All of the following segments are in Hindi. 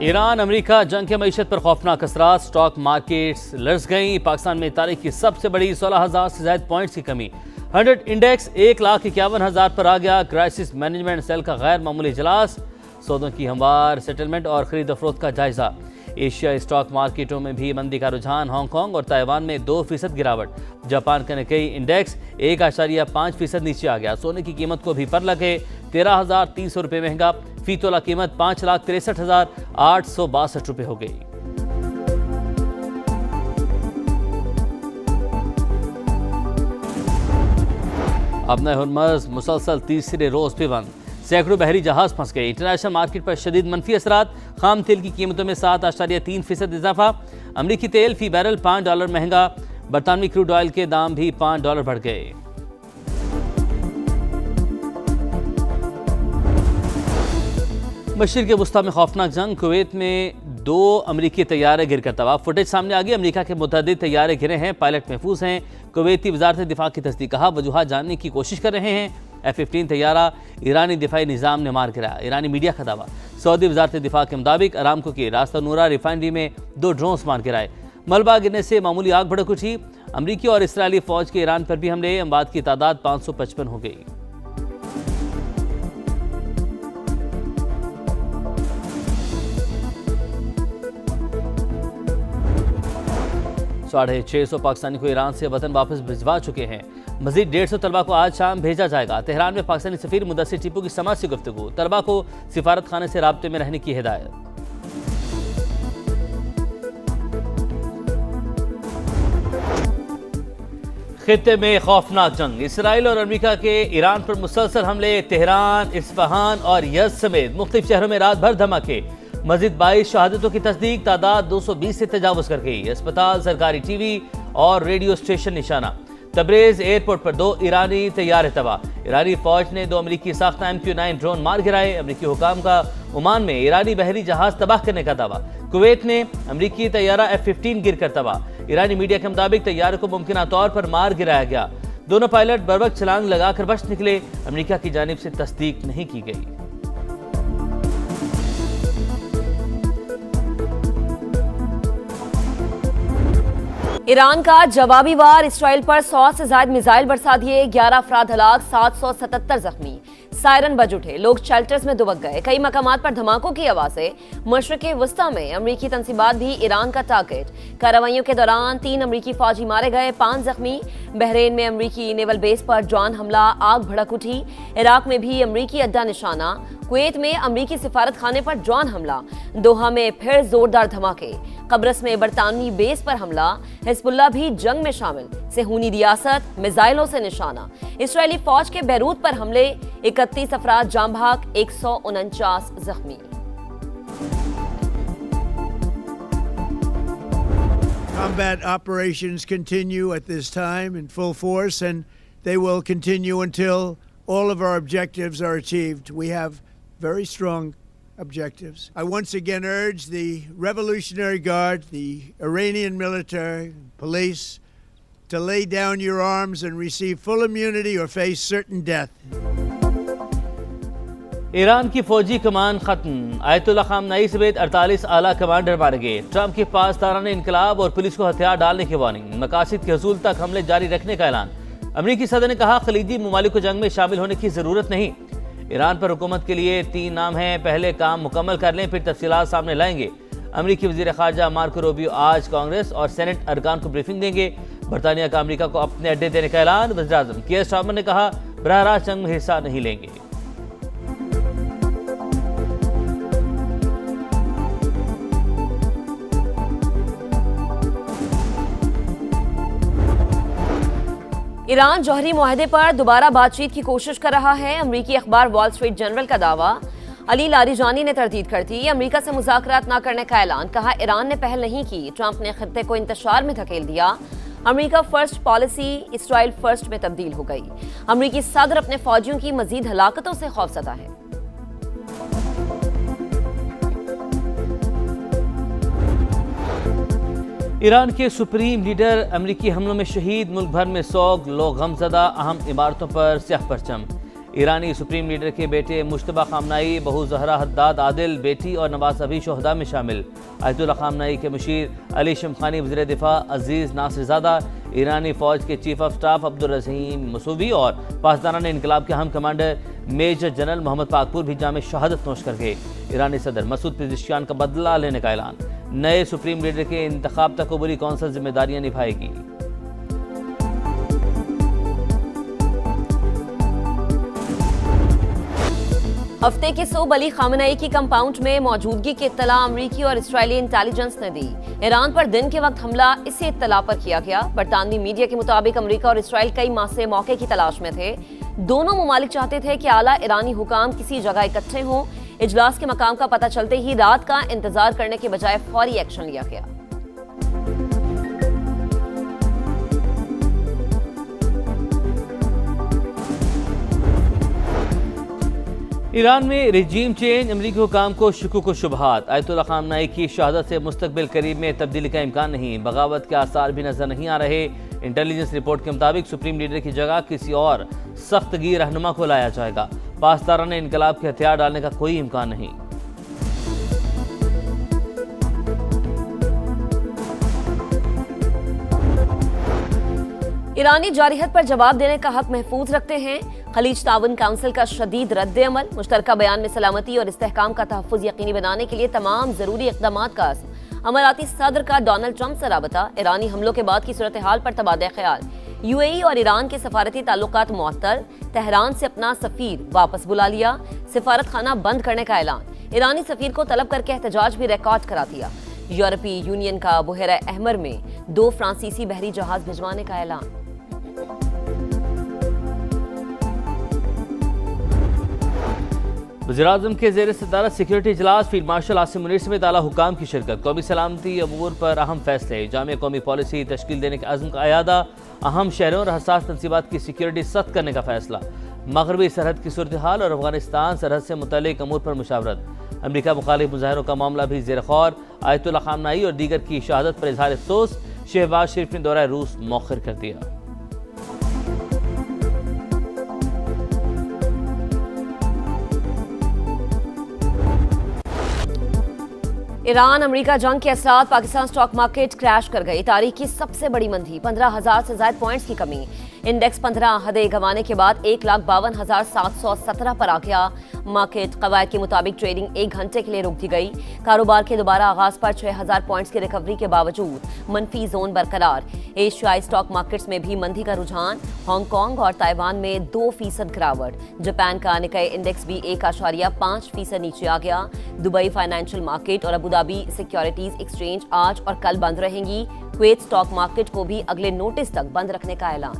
ईरान अमेरिका जंग के मईशत पर खौफनाक असरात, स्टॉक मार्केट्स लर्ज गई। पाकिस्तान में तारीख की सबसे बड़ी 16,000 से ज्यादा पॉइंट्स की कमी। 100 इंडेक्स 1,51,000 पर आ गया। क्राइसिस मैनेजमेंट सेल का गैर मामूली इजलास, सौदों की हमवार सेटलमेंट और खरीद फरोख्त का जायजा। एशिया स्टॉक मार्केटों में भी मंदी का रुझान, हांगकांग और ताइवान में 2% गिरावट। जापान का निक्केई इंडेक्स 1.5% नीचे आ गया। सोने की कीमत को भी पर लगे 13,300 रुपये महंगा। फी तोला कीमत 5,63,862 रुपये हो गई। अब हुर्मुज़ मुसलसल तीसरे रोज भी बंद, सैकड़ों बहरी जहाज फंस गए। इंटरनेशनल मार्केट पर शदीद मनफी असरात, खाम तेल की कीमतों में 7.3% इजाफा। अमरीकी तेल फी बैरल $5 महंगा। बरतानवी क्रूड ऑयल के दाम भी $5 बढ़ गए। मशरिक़ वुस्ता में खौफनाक जंग, कुवैत में 2 अमरीकी तैयारे गिरकर तबाह। फुटेज सामने आ गई। अमरीका के मुतअद्दिद तैयारे गिरे हैं, पायलट महफूज हैं। कुवैती वजारत दिफा की तस्दीक, कहा वजूहात जानने की कोशिश कर रहे हैं। F-15 तैयारा ईरानी दिफाई निज़ाम ने मार गिराया। ईरानी मीडिया का दावा। सऊदी वजारत दिफा के मुताबिक अरामको की रास्ता नूरा रिफाइनरी में 2 ड्रोन्स मार गिराए। मलबा गिरने से मामूली आग भड़क उठी। अमरीकी और इसराइली फौज के ईरान पर भी हमले, अमवात की तादाद 555 हो गई। 650 पाकिस्तानी को ईरान से वतन वापस भिजवा चुके हैं। मजीद 150 तलबा को आज शाम भेजा जाएगा। तेहरान में पाकिस्तानी सफीर मुदस्सिर टीपू की समाज से गुफ्तगू, तलबा को सिफारत खाने से राब्ते में रहने की हिदायत। खित्ते में खौफनाक जंग, इसराइल और अमेरिका के ईरान पर मुसलसल हमले। तेहरान, इस्फहान और यज़द समेत मुख्तलिफ शहरों में रात भर धमाके। मजीद 22 शहादतों की तस्दीक, तादाद 220 से तजावुज कर गई। अस्पताल, सरकारी टीवी और रेडियो स्टेशन निशाना। तबरेज एयरपोर्ट पर 2 ईरानी तैयारे तबाह। ईरानी फौज ने 2 अमरीकी साख्ता MQ-9 ड्रोन मार गिराए। अमरीकी हुकाम का ओमान में ईरानी बहरी जहाज तबाह करने का दावा। कुवैत ने अमरीकी तैयारा F-15 गिरकर तबाह। ईरानी मीडिया के मुताबिक तैयारे को मुमकिन तौर पर मार गिराया गया। दोनों पायलट बर्वक्त छलांग लगाकर बच निकले। अमरीका की जानिब से तस्दीक नहीं की गई। ईरान का जवाबी वार, इसराइल पर 100 से ज्यादा मिसाइल बरसा दिए। 11 अफराद हलाक, 777 जख्मी। सायरन बज उठे, लोग शेल्टर्स में दुबक गए। कई मकामात पर धमाकों की आवाजें। मशरिक़ वुस्ता में अमरीकी तंसीबात भी ईरान का टारगेट। कार्रवाइयों के दौरान 3 अमरीकी फौजी मारे गए, 5 जख्मी। बहरीन में अमरीकी नेवल बेस पर ड्रोन हमला, आग भड़क उठी। इराक में भी अमरीकी अड्डा निशाना। कुवैत में अमरीकी सिफारत खाने पर ड्रोन हमला। दोहा में फिर जोरदार धमाके। कब्रस में बरतानवी बेस पर हमला। हिजबुल्लाह भी जंग में शामिल, सेहूनी रियासत मिसाइलों से निशाना। इसराइली फौज के बैरूत पर हमले, 31 अफराद जाम बहक, 149 जख्मी। Combat operations continue at this time in full force, and they will continue until all of our objectives are achieved. We have very strong objectives. I once again urge the Revolutionary Guard, the Iranian military, police, to lay down your arms and receive full immunity or face certain death. Iran की फौजी कमान खत्म, आयतुल्लाह खामनेई समेत 48 आला कमांडर मारे गए। ट्रंप के पास ताराने इनकलाब और पुलिस को हथियार डालने की वार्निंग। मकासिद के हसूल तक हमले जारी रखने का ऐलान। अमरीकी सदर ने कहा खलीजी ममालिक को जंग में शामिल होने की जरूरत नहीं। ईरान पर हुकूमत के लिए 3 नाम हैं, पहले काम मुकम्मल कर लें फिर तफसीलात सामने लाएंगे। अमरीकी वजीर खारजा मार्को रूबियो आज कांग्रेस और सेनेट अरकान को ब्रीफिंग देंगे। बरतानिया का अमरीका को अपने अड्डे देने का ऐलान। वज़ीर आज़म कीर स्टारमर ने कहा बराह रास्त जंग में हिस्सा नहीं लेंगे। ईरान जौहरी मुआहदे पर दोबारा बातचीत की कोशिश कर रहा है। अमरीकी अखबार वॉल स्ट्रीट जर्नल का दावा। अली लारिजानी ने तरदीद कर दी। अमरीका से मुज़ाकरात न करने का ऐलान। कहा ईरान ने पहल नहीं की, ट्रंप ने खित्ते को इंतशार में धकेल दिया। अमरीका फर्स्ट पॉलिसी इसराइल फर्स्ट में तब्दील हो गई। अमरीकी सदर अपने फौजियों की मजीद हलाकतों से खौफजदा है। ईरान के सुप्रीम लीडर अमरीकी हमलों में शहीद, मुल्क भर में सोग, लोग गमजदा, अहम इमारतों पर स्याह परचम। ईरानी सुप्रीम लीडर के बेटे मुश्तबा खामनाई, बहू जहरा हद्दाद आदिल, बेटी और नवासा भी शोहदा में शामिल। आयतुल्ला खामनाई के मुशीर अली शमखानी, वज़ीर दिफा अजीज़ नासिरज़ादा, ईरानी फ़ौज के chief of staff Abdul Rahim Mousavi और पासदारान इंकलाब के हम commander major general Mohammad Pakpour भी जाम शहादत नोश कर गए। ईरानी सदर मसूद पेज़ेश्कियान का बदला लेने का ऐलान। नए सुप्रीम लीडर के इंतखाब तक कबूली कौंसिल जिम्मेदारियां निभाएगी। हफ्ते के सोब अली खामनेई की कंपाउंड में मौजूदगी की इत्तला अमरीकी और इसराइली इंटेलिजेंस ने दी। ईरान पर दिन के वक्त हमला इसी इत्तला पर किया गया। बरतानवी मीडिया के मुताबिक अमरीका और इसराइल कई माह से मौके की तलाश में थे। दोनों ममालिक चाहते थे कि आला ईरानी हुकाम किसी जगह इकट्ठे हों। इजलास के मकाम का पता चलते ही रात का इंतजार करने के बजाय फौरी एक्शन लिया गया। ईरान में रिजीम चेंज, अमरीकी हुकाम को शुकूक व शुबहात। आयतुल्ला खामनाई की शहादत से मुस्तकबिल करीब में तब्दीली का इम्कान नहीं, बगावत के आसार भी नजर नहीं आ रहे। इंटेलिजेंस रिपोर्ट के मुताबिक सुप्रीम लीडर की जगह किसी और सख्तगीर रहनुमा को लाया जाएगा। पासदारान इनकलाब के हथियार डालने का कोई इम्कान नहीं। ईरानी जारिहत पर जवाब देने का हक महफूज रखते हैं। खलीज ताउन काउंसिल का शदीद रद्द अमल। मुश्तरका बयान में सलामती और इस्तेहकाम का तहफ़्फ़ुज़ यकीनी बनाने के लिए तमाम ज़रूरी इक़दामात का अज़्म। अमाराती सदर का डोनाल्ड ट्रंप से राबता। ईरानी हमलों के बाद की सूरत हाल पर तबादला ख्याल। UAE और ईरान के सफारती ताल्लुकात मुअत्तल। तेहरान से अपना सफ़ीर वापस बुला लिया। सिफारत खाना बंद करने का ऐलान। ईरानी सफ़ीर को तलब करके एहतजाज भी रिकॉर्ड करा दिया। यूरोपीय यूनियन का बुहरा अहमर में 2 फ्रांसीसी बहरी जहाज भिजवाने का ऐलान। वज़ीर-ए-आज़म के ज़ेर सदारत सिक्योरिटी इजलास, फील्ड मार्शल आसिम मुनीर समेत आला हुकाम की शिरकत। कौमी सलामती अमूर पर अहम फैसले, जामे कौमी पॉलिसी तश्कील देने के अज़्म का अयादा। अहम शहरों और हसास तनसीबात की सिक्योरिटी सख्त करने का फैसला। मगरबी सरहद की सूरत हाल और अफगानिस्तान सरहद से मुतल्लिक अमूर पर मुशावरत। अमरीका मुखालिफ मुजाहिरों का मामला भी ज़ेर गौर। आयतुल्ला खामनाई और दीगर की शहादत पर इजहार अफसोस। शहबाज शरीफ ने दौरा रूस मौखर कर दिया। ईरान अमेरिका जंग के असरात, पाकिस्तान स्टॉक मार्केट क्रैश कर गई। तारीख की सबसे बड़ी मंदी, 15,000 से ज्यादा पॉइंट्स की कमी। इंडेक्स 15 हदें गंवाने के बाद 1,52,717 पर आ गया। मार्केट कवायद के मुताबिक ट्रेडिंग 1 घंटे के लिए रोक दी गई। कारोबार के दोबारा आगाज पर 6,000 पॉइंट्स की रिकवरी के बावजूद मनफी जोन बरकरार। एशियाई स्टॉक मार्केट्स में भी मंदी का रुझान। हांगकांग और ताइवान में 2% गिरावट। जापान का निकाय इंडेक्स भी 1.5% नीचे आ गया। दुबई फाइनेंशियल मार्केट और अबू धाबी सिक्योरिटीज एक्सचेंज आज और कल बंद रहेंगी। कुवैत स्टॉक मार्केट को भी अगले नोटिस तक बंद रखने का ऐलान।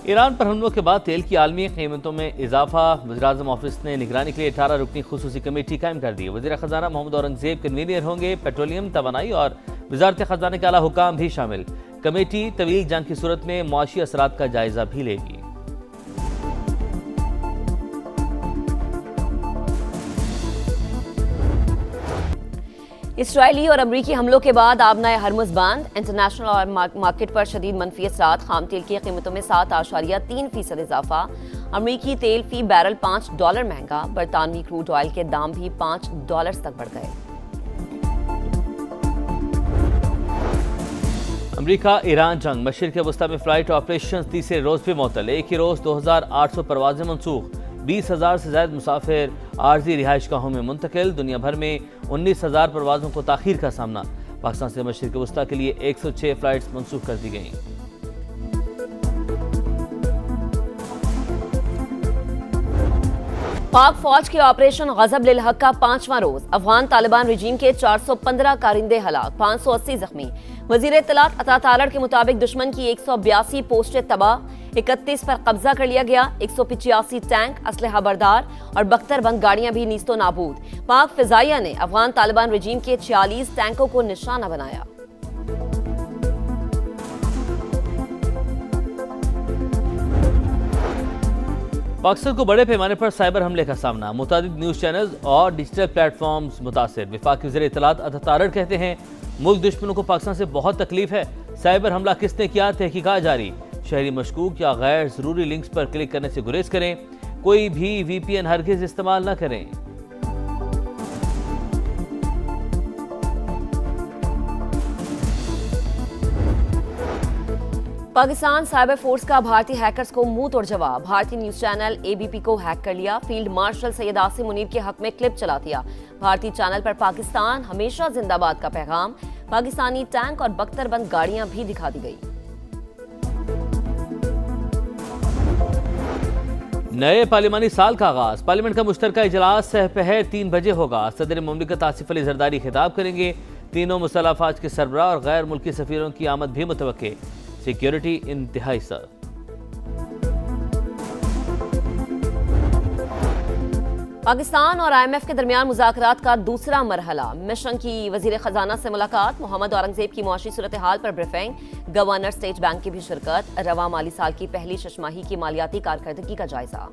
ईरान पर हमलों के बाद तेल की आलमी कीमतों में इजाफा। वज़ीर-ए-आज़म ऑफिस ने निगरानी के लिए 18 रुकनी खुसूसी कमेटी कायम कर दी। वज़ीर ख़ज़ाना मोहम्मद औरंगज़ेब कन्वीनर होंगे। पेट्रोलियम, तवानाई और वज़ारत ख़ज़ाना के आला हुकाम भी शामिल। कमेटी तवील जंग की सूरत में मुआशी असरात का जायजा भी लेगी। इसराइली और अमरीकी हमलों के बाद आबनाए हरमुज़ बंद। इंटरनेशनल और मार्केट पर शदीद मनफी असरात। खाम तेल की कीमतों में 7.3% इजाफा। अमरीकी तेल फी बैरल $5 महंगा। बरतानवी क्रूड ऑयल के दाम भी $5 तक बढ़ गए। अमरीका ईरान जंग, मशरिक़ वस्ता में फ्लाइट ऑपरेशन तीसरे रोज भी मुअत्तल। एक ही रोज 2,800 परवाजें मनसूख। 20,000 से ज्यादा मुसाफिर आर्जी रिहाइशगाहों में मुंतकिल। दुनिया भर में 19,000 परवाजों को ताखीर का सामना। पाकिस्तान से मशरिक़ वस्ता के लिए 106 फ्लाइट्स मनसूख कर दी गई। पाक फौज के ऑपरेशन गजब लिल हक का 5वां रोज। अफगान तालिबान रिजीम के 415 कारिंदे हलाक, 580 जख्मी। वजीर इत्तलात अता तारड़ के मुताबिक दुश्मन की 182 पोस्टें तबाह, 31 पर कब्जा कर लिया गया। 185 टैंक, असलहा बरदार और बख्तरबंद गाड़ियां भी नीस्तो नाबूद। पाक फिजाइया ने अफगान तालिबान रिजीम के 46 टैंकों को निशाना बनाया। पाकिस्तान को बड़े पैमाने पर साइबर हमले का सामना, मुतादिद न्यूज़ चैनल्स और डिजिटल प्लेटफॉर्म्स मुतासिर। वफाकी वज़ीर इत्तलात अता तारड़ कहते हैं मुल्क दुश्मनों को पाकिस्तान से बहुत तकलीफ है। साइबर हमला किसने किया, तहकीकात जारी। शहरी मशकूक या गैर ज़रूरी लिंक्स पर क्लिक करने से गुरेज करें। कोई भी VPN हरगिज़ इस्तेमाल न करें। पाकिस्तान साइबर फोर्स का भारतीय हैकर्स को मुंह तोड़ जवाब। भारतीय न्यूज चैनल ABP को हैक कर लिया। फील्ड मार्शल सैयद आसिम मुनीर के हक में क्लिप चला दिया। भारतीय चैनल पर पाकिस्तान हमेशा जिंदाबाद का पैगाम। पाकिस्तानी टैंक और बख्तरबंद गाड़ियां भी दिखा दी गई। नए पार्लिमानी साल का आगाज। पार्लियामेंट का मुश्तरका इजलास सहपहर 3 बजे होगा। सदर मुमलिकत आसिफ अली जरदारी खिताब करेंगे। तीनों मुसल्लह अफवाज के सरबराह और गैर मुल्की सफीरों की आमद भी मुतवक्के। सिक्योरिटी इंतहाई सख्त। पाकिस्तान और IMF के दरमियान मुज़ाकरात का दूसरा मरहला। मिशन की वजीर खजाना से मुलाकात। मोहम्मद औरंगजेब की मुआशी सूरत हाल पर ब्रीफिंग। गवर्नर स्टेट बैंक की भी शिरकत। रवा माली साल की पहली शशमाही की मालियाती कारकर्दगी का जायजा।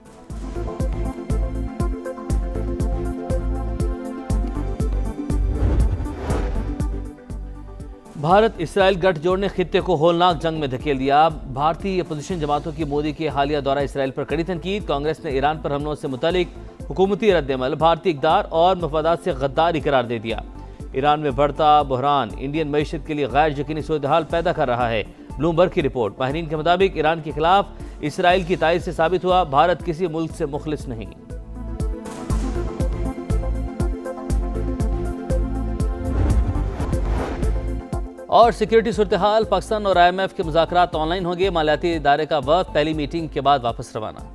भारत इसराइल गठजोड़ ने खित्ते को होलनाक जंग में धकेल दिया। भारतीय अपोजिशन जमातों की मोदी के हालिया दौरा इसराइल पर कड़ी तनकीद। कांग्रेस ने ईरान पर हमलों से मुतालिक हुकूमती रद्दमल भारतीय इक़दार और मफादात से गद्दारी करार दे दिया। ईरान में बढ़ता बहरान इंडियन मईशत के लिए गैर यकीनी सूरत हाल पैदा कर रहा है। ब्लूमबर्ग की रिपोर्ट। माहिरीन के मुताबिक ईरान के खिलाफ इसराइल की तायद से साबित हुआ भारत किसी मुल्क से मुखलिस नहीं। और सिक्योरिटी सूरत हाल। पाकिस्तान और IMF के मुज़ाकरात ऑनलाइन होंगे। मालियाती इदारे का वक्त पहली मीटिंग के बाद वापस रवाना।